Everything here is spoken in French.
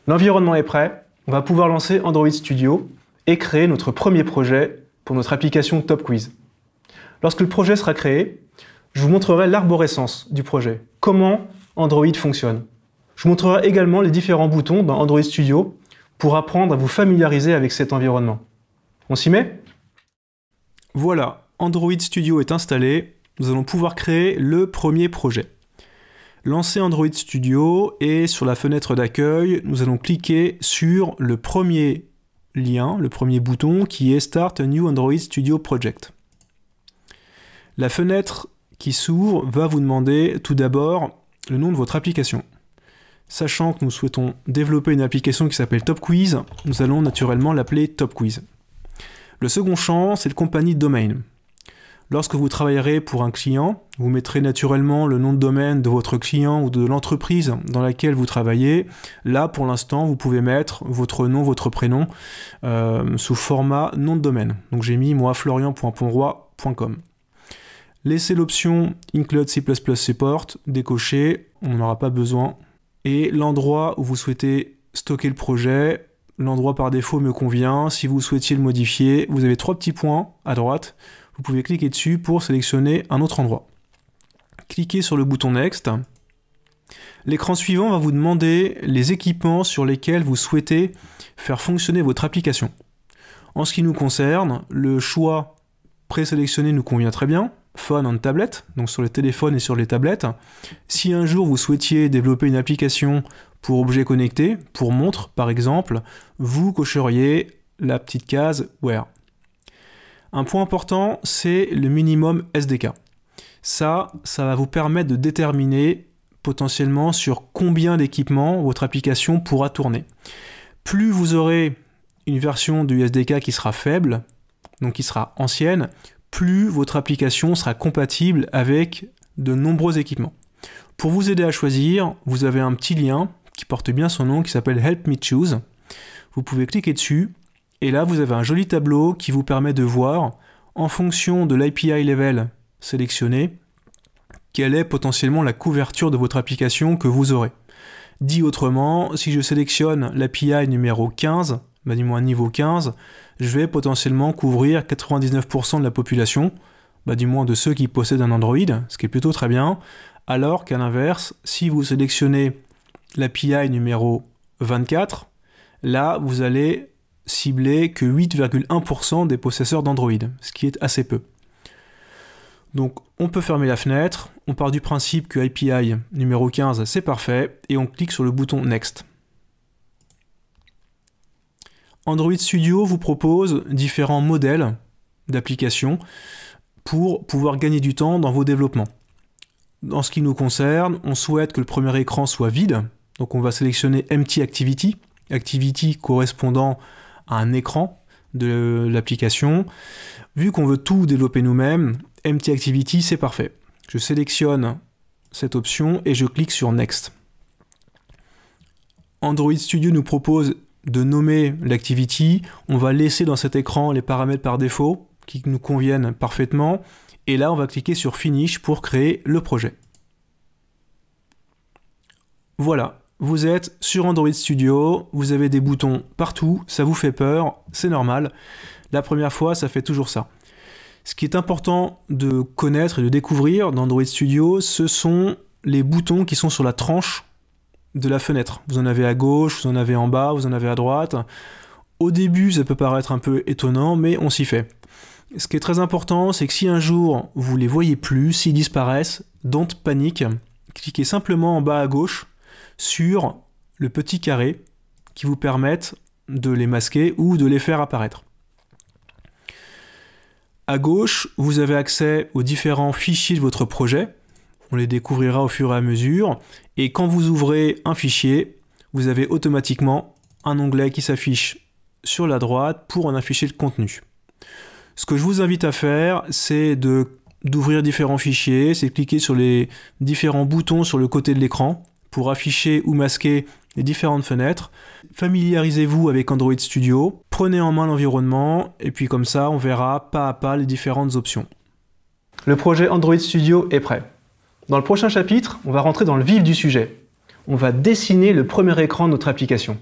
L'environnement est prêt, on va pouvoir lancer Android Studio et créer notre premier projet pour notre application Top Quiz. Lorsque le projet sera créé, je vous montrerai l'arborescence du projet, comment Android fonctionne. Je vous montrerai également les différents boutons dans Android Studio pour apprendre à vous familiariser avec cet environnement. On s'y met? Voilà, Android Studio est installé, nous allons pouvoir créer le premier projet. Lancer Android Studio et sur la fenêtre d'accueil, nous allons cliquer sur le premier lien, le premier bouton qui est Start a New Android Studio Project. La fenêtre qui s'ouvre va vous demander tout d'abord le nom de votre application. Sachant que nous souhaitons développer une application qui s'appelle Top Quiz, nous allons naturellement l'appeler Top Quiz. Le second champ, c'est le company domain. Lorsque vous travaillerez pour un client, vous mettrez naturellement le nom de domaine de votre client ou de l'entreprise dans laquelle vous travaillez. Là, pour l'instant, vous pouvez mettre votre nom, votre prénom sous format nom de domaine. Donc j'ai mis moi florian.ponroy.com. Laissez l'option Include C++ Support décochée, on n'en aura pas besoin. Et l'endroit où vous souhaitez stocker le projet, l'endroit par défaut me convient. Si vous souhaitiez le modifier, vous avez 3 petits points à droite. Vous pouvez cliquer dessus pour sélectionner un autre endroit. Cliquez sur le bouton Next. L'écran suivant va vous demander les équipements sur lesquels vous souhaitez faire fonctionner votre application. En ce qui nous concerne, le choix présélectionné nous convient très bien. Phone and tablet, donc sur les téléphones et sur les tablettes. Si un jour vous souhaitiez développer une application pour objets connectés, pour montre par exemple, vous cocheriez la petite case Where. Un point important, c'est le minimum SDK. Ça va vous permettre de déterminer potentiellement sur combien d'équipements votre application pourra tourner. Plus vous aurez une version du SDK qui sera faible, donc qui sera ancienne, plus votre application sera compatible avec de nombreux équipements. Pour vous aider à choisir, vous avez un petit lien qui porte bien son nom, qui s'appelle Help Me Choose. Vous pouvez cliquer dessus, et là vous avez un joli tableau qui vous permet de voir, en fonction de l'API level sélectionné, quelle est potentiellement la couverture de votre application que vous aurez. Dit autrement, si je sélectionne l'API numéro 15, du moins niveau 15, je vais potentiellement couvrir 99% de la population, du moins de ceux qui possèdent un Android, ce qui est plutôt très bien, alors qu'à l'inverse, si vous sélectionnez l'API numéro 24, là vous allez cibler que 8,1% des possesseurs d'Android, ce qui est assez peu. Donc on peut fermer la fenêtre, on part du principe que API numéro 15 c'est parfait, et on clique sur le bouton Next. Android Studio vous propose différents modèles d'applications pour pouvoir gagner du temps dans vos développements. En ce qui nous concerne, on souhaite que le premier écran soit vide, donc on va sélectionner Empty Activity, Activity correspondant à un écran de l'application. Vu qu'on veut tout développer nous-mêmes, Empty Activity c'est parfait. Je sélectionne cette option et je clique sur Next. Android Studio nous propose de nommer l'activity, on va laisser dans cet écran les paramètres par défaut qui nous conviennent parfaitement, et là on va cliquer sur Finish pour créer le projet. Voilà, vous êtes sur Android Studio, vous avez des boutons partout, ça vous fait peur, c'est normal, la première fois ça fait toujours ça. Ce qui est important de connaître et de découvrir dans Android Studio, ce sont les boutons qui sont sur la tranche de la fenêtre. Vous en avez à gauche, vous en avez en bas, vous en avez à droite. Au début, ça peut paraître un peu étonnant, mais on s'y fait. Ce qui est très important, c'est que si un jour vous les voyez plus, s'ils disparaissent, don't panique, cliquez simplement en bas à gauche sur le petit carré qui vous permettent de les masquer ou de les faire apparaître. À gauche, vous avez accès aux différents fichiers de votre projet. On les découvrira au fur et à mesure. Et quand vous ouvrez un fichier, vous avez automatiquement un onglet qui s'affiche sur la droite pour en afficher le contenu. Ce que je vous invite à faire, c'est d'ouvrir différents fichiers, c'est de cliquer sur les différents boutons sur le côté de l'écran pour afficher ou masquer les différentes fenêtres. Familiarisez-vous avec Android Studio, prenez en main l'environnement, et puis comme ça, on verra pas à pas les différentes options. Le projet Android Studio est prêt. Dans le prochain chapitre, on va rentrer dans le vif du sujet. On va dessiner le premier écran de notre application.